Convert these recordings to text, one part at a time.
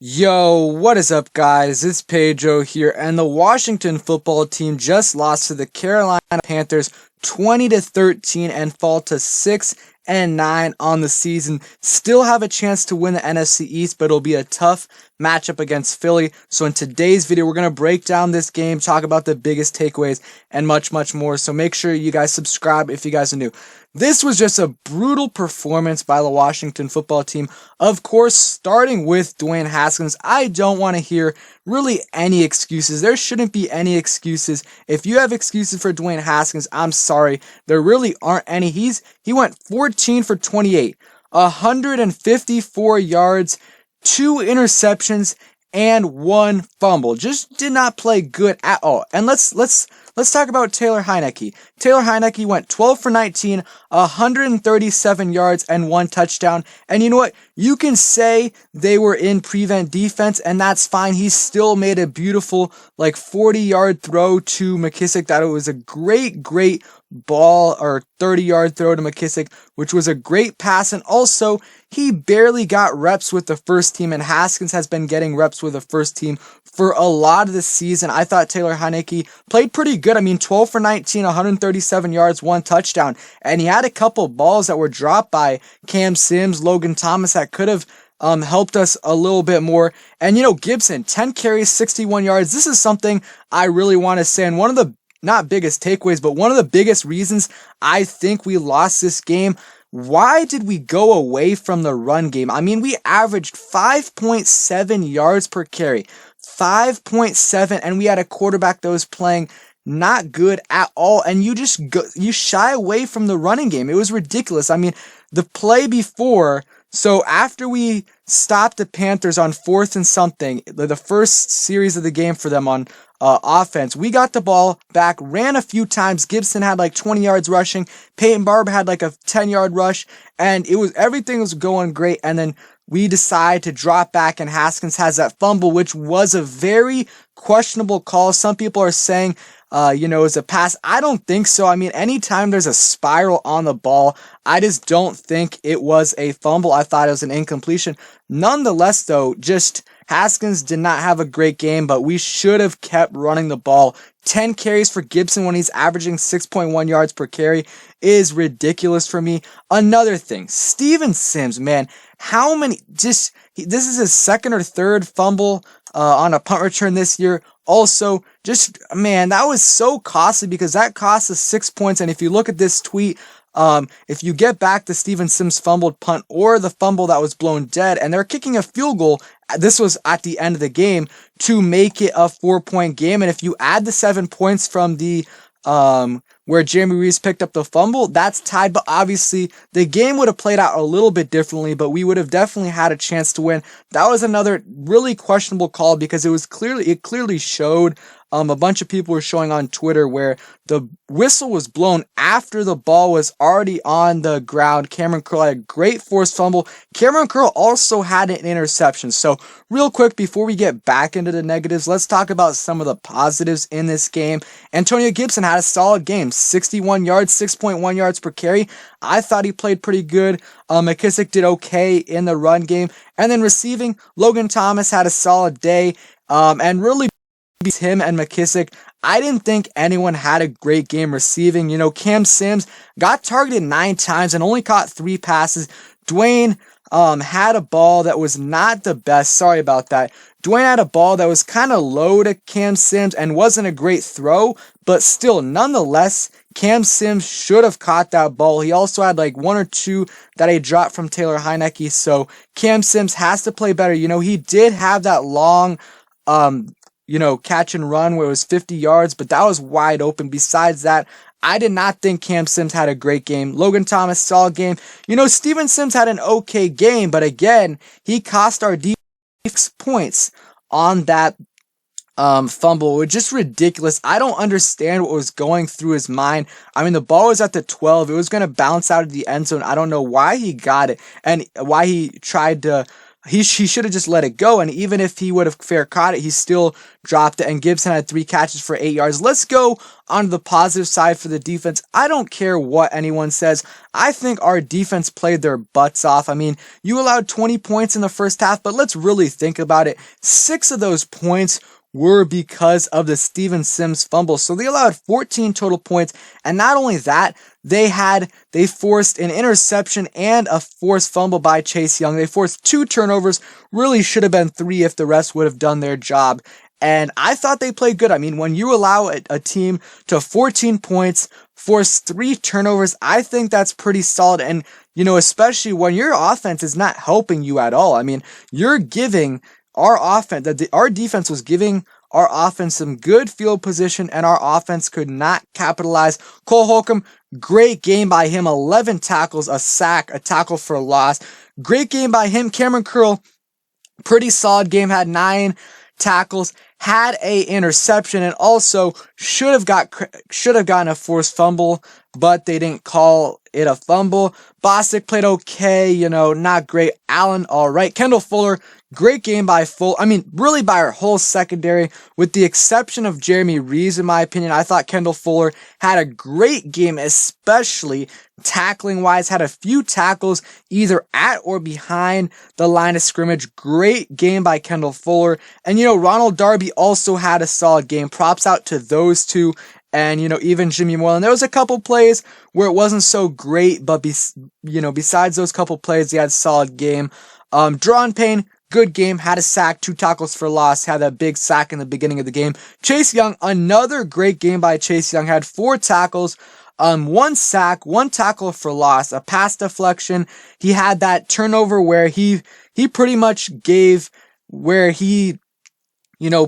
Yo, what is up, guys? It's Pedro here, and the Washington football team just lost to the Carolina Panthers 20-13 and fall to 6-9 on the season. Still have a chance to win the NFC East, but it'll be a tough matchup against Philly. So in today's video, we're going to break down this game, talk about the biggest takeaways, and much more. So make sure you guys subscribe if you guys are new. This was just a brutal performance by the Washington football team. Of course, starting with Dwayne Haskins, I don't want to hear really any excuses. There shouldn't be any excuses. If you have excuses for Dwayne Haskins, I'm sorry. There really aren't any. He went 14 for 28, 154 yards, 2 interceptions, and 1 fumble. Just did not play good at all. And let's talk about Taylor Heinicke. Taylor Heinicke went 12 for 19, 137 yards, and 1 touchdown. And you know what? You can say they were in prevent defense, and that's fine. He still made a beautiful, 40-yard throw to McKissick. That it was a great ball, or 30-yard throw to McKissick, which was a great pass. And also, he barely got reps with the first team, and Haskins has been getting reps with the first team for a lot of the season. I thought Taylor Heinicke played pretty good. 12 for 19, 137 yards, 1 touchdown. And he had a couple balls that were dropped by Cam Sims, Logan Thomas, that could have helped us a little bit more. And, Gibson, 10 carries, 61 yards. This is something I really want to say. And one of the, not biggest takeaways, but one of the biggest reasons I think we lost this game. Why did we go away from the run game? We averaged 5.7 yards per carry. 5.7, and we had a quarterback that was playing not good at all, and you shy away from the running game. It was ridiculous. The play before, so after we stopped the Panthers on 4th and something, the first series of the game for them on offense, we got the ball back, ran a few times. Gibson had 20 yards rushing. Peyton Barber had a 10-yard rush, and everything was going great. And then we decide to drop back, and Haskins has that fumble, which was a very questionable call. Some people are saying, it was a pass. I don't think so. Anytime there's a spiral on the ball, I just don't think it was a fumble. I thought it was an incompletion. Nonetheless, though, just Haskins did not have a great game, but we should have kept running the ball. 10 carries for Gibson when he's averaging 6.1 yards per carry is ridiculous for me. Another thing, Steven Sims, man, how many, this is his second or third fumble on a punt return this year. Also, that was so costly because that cost us 6 points. And if you look at this tweet, if you get back to Steven Sims' fumbled punt or the fumble that was blown dead, and they're kicking a field goal, this was at the end of the game, to make it a 4-point game. And if you add the 7 points from the where Jeremy Reeves picked up the fumble, that's tied. But obviously, the game would have played out a little bit differently, but we would have definitely had a chance to win. That was another really questionable call because it clearly showed. A bunch of people were showing on Twitter where the whistle was blown after the ball was already on the ground. Cameron Curl had a great forced fumble. Cameron Curl also had an interception. So real quick, before we get back into the negatives, let's talk about some of the positives in this game. Antonio Gibson had a solid game, 61 yards, 6.1 yards per carry. I thought he played pretty good. McKissick did okay in the run game. And then receiving, Logan Thomas had a solid day. And really, him and McKissick, I didn't think anyone had a great game receiving. Cam Sims got targeted 9 times and only caught 3 passes. Dwayne had a ball that was not the best. Sorry about that. Dwayne had a ball that was kind of low to Cam Sims and wasn't a great throw, but still, nonetheless, Cam Sims should have caught that ball. He also had 1 or 2 that he dropped from Taylor Heinicke, so Cam Sims has to play better. He did have that long catch and run where it was 50 yards, but that was wide open. Besides that, I did not think Cam Sims had a great game. Logan Thomas, solid game. Steven Sims had an okay game, but again, he cost our defense points on that fumble. It was just ridiculous. I don't understand what was going through his mind. The ball was at the 12. It was going to bounce out of the end zone. I don't know why he got it and why he tried to he should have just let it go. And even if he would have fair caught it, he still dropped it. And Gibson had 3 catches for 8 yards. Let's go on the positive side for the defense. I don't care what anyone says. I think our defense played their butts off. I mean, you allowed 20 points in the first half, but let's really think about it. 6 of those points were because of the Steven Sims fumble. So they allowed 14 total points. And not only that, they forced an interception and a forced fumble by Chase Young. They forced 2 turnovers, really should have been 3 if the rest would have done their job. And I thought they played good. I mean, when you allow a team to 14 points, force 3 turnovers, I think that's pretty solid. And, especially when your offense is not helping you at all. I mean, you're giving our defense was giving our offense some good field position, and our offense could not capitalize. Cole Holcomb, great game by him. 11 tackles, a sack, a tackle for a loss. Great game by him. Cameron Curl, pretty solid game, had 9 tackles, had a interception, and also should have gotten a forced fumble, but they didn't call it a fumble. Bostic played okay, not great. Allen, all right. Kendall Fuller, great game by really by our whole secondary, with the exception of Jeremy Reeves, in my opinion. I thought Kendall Fuller had a great game, especially tackling-wise, had a few tackles either at or behind the line of scrimmage. Great game by Kendall Fuller. And, Ronald Darby also had a solid game. Props out to those two. And, even Jimmy Moreland. There was a couple plays where it wasn't so great, but, besides those couple plays, he had a solid game. Deron Payne, good game, had a sack, 2 tackles for loss, had a big sack in the beginning of the game. Chase Young, another great game by Chase Young, had 4 tackles, 1 sack, 1 tackle for loss, a pass deflection. He had that turnover where he pretty much gave, where he,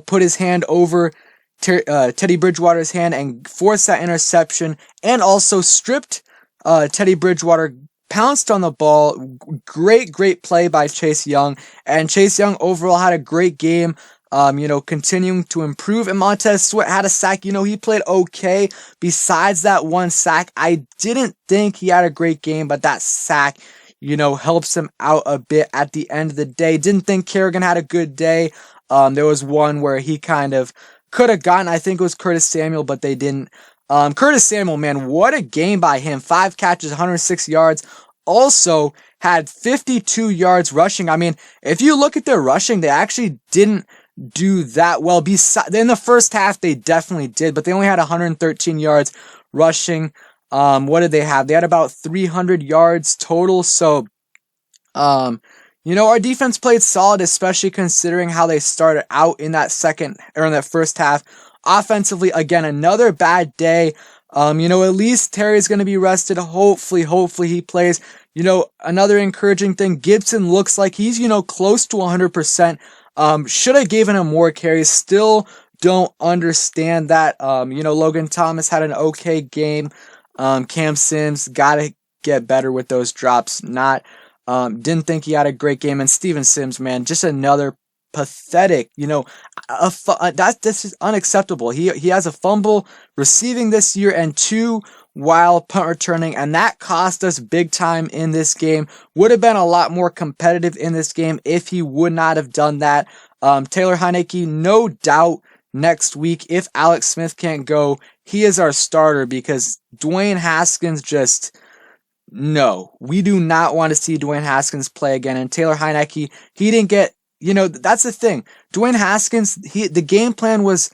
put his hand over Teddy Bridgewater's hand and forced that interception, and also stripped Teddy Bridgewater, pounced on the ball. Great play by Chase Young. And Chase Young overall had a great game, continuing to improve. And Montez Sweat had a sack. He played okay. Besides that 1 sack, I didn't think he had a great game, but that sack, helps him out a bit at the end of the day. Didn't think Kerrigan had a good day. There was one where he kind of could have gotten, I think it was Curtis Samuel, but they didn't. Curtis Samuel, man, what a game by him. 5 catches, 106 yards. Also had 52 yards rushing. I mean, if you look at their rushing, they actually didn't do that well. In the first half, they definitely did, but they only had 113 yards rushing. What did they have? They had about 300 yards total. So, our defense played solid, especially considering how they started out in that first half. Offensively, again, another bad day. At least Terry's going to be rested. Hopefully he plays. Another encouraging thing, Gibson looks like he's, close to 100%. Should have given him more carries. Still don't understand that. Logan Thomas had an okay game. Cam Sims got to get better with those drops. Didn't think he had a great game. And Steven Sims, man, just another pathetic, this is unacceptable. He has a fumble receiving this year and 2 while punt returning, and that cost us big time in this game. Would have been a lot more competitive in this game if he would not have done that. Taylor Heinicke, no doubt next week, if Alex Smith can't go, he is our starter, because Dwayne Haskins no, we do not want to see Dwayne Haskins play again. And Taylor Heinicke, he didn't get, that's the thing. Dwayne Haskins, the game plan was,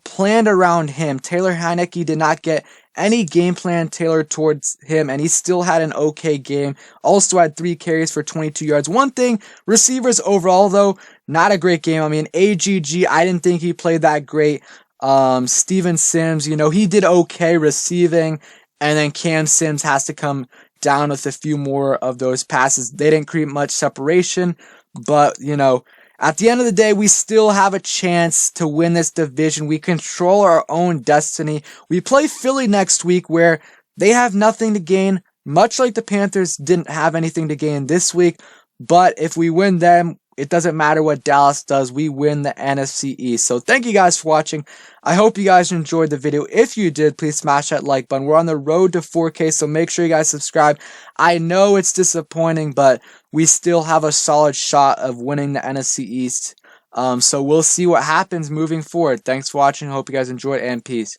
planned around him. Taylor Heinicke did not get any game plan tailored towards him, and he still had an okay game. Also had 3 carries for 22 yards. One thing, receivers overall, though, not a great game. I mean, AGG, I didn't think he played that great. Steven Sims, he did okay receiving, and then Cam Sims has to come down with a few more of those passes. They didn't create much separation, but, at the end of the day, we still have a chance to win this division. We control our own destiny. We play Philly next week, where they have nothing to gain, much like the Panthers didn't have anything to gain this week. But if we win them, it doesn't matter what Dallas does. We win the NFC East. So thank you guys for watching. I hope you guys enjoyed the video. If you did, please smash that like button. We're on the road to 4K, so make sure you guys subscribe. I know it's disappointing, but we still have a solid shot of winning the NFC East. So we'll see what happens moving forward. Thanks for watching. Hope you guys enjoyed, and peace.